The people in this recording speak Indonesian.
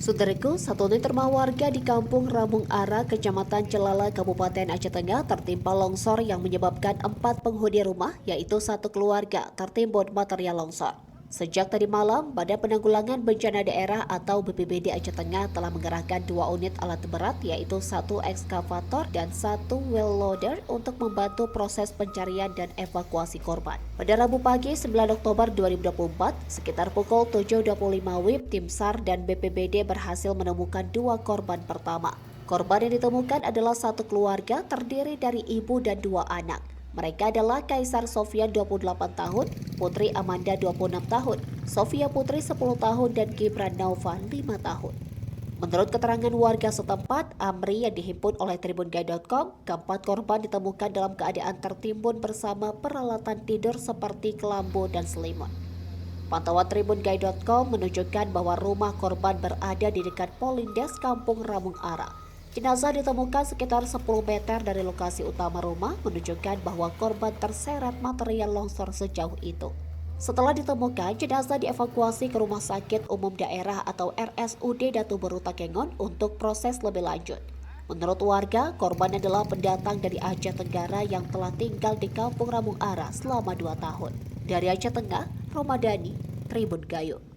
Saudaraku, satu unit rumah warga di Kampung Ramung Ara, Kecamatan Celala, Kabupaten Aceh Tengah tertimpa longsor yang menyebabkan 4 penghuni rumah, yaitu satu keluarga, tertimbun material longsor. Sejak tadi malam, Badan Penanggulangan Bencana Daerah atau BPBD Aceh Tengah telah mengerahkan 2 unit alat berat, yaitu 1 ekskavator dan 1 wheel loader untuk membantu proses pencarian dan evakuasi korban. Pada Rabu pagi 9 Oktober 2024, sekitar pukul 7.25 WIB, tim SAR dan BPBD berhasil menemukan 2 korban pertama. Korban yang ditemukan adalah satu keluarga terdiri dari ibu dan 2 anak. Mereka adalah Kaisar Sofian 28 tahun, Putri Amanda 26 tahun, Sofia Putri 10 tahun, dan Gibran Naufal 5 tahun. Menurut keterangan warga setempat, Amri yang dihimpun oleh tribungai.com, keempat korban ditemukan dalam keadaan tertimbun bersama peralatan tidur seperti kelambu dan selimut. Pantauan tribungai.com menunjukkan bahwa rumah korban berada di dekat Polindes Kampung Ramung Ara. Jenazah ditemukan sekitar 10 meter dari lokasi utama rumah, menunjukkan bahwa korban terseret material longsor sejauh itu. Setelah ditemukan, jenazah dievakuasi ke Rumah Sakit Umum Daerah atau RSUD Datu Beru Takengon untuk proses lebih lanjut. Menurut warga, korban adalah pendatang dari Aceh Tenggara yang telah tinggal di Kampung Ramung Ara selama 2 tahun. Dari Aceh Tengah, Romadani, Tribun Gayo.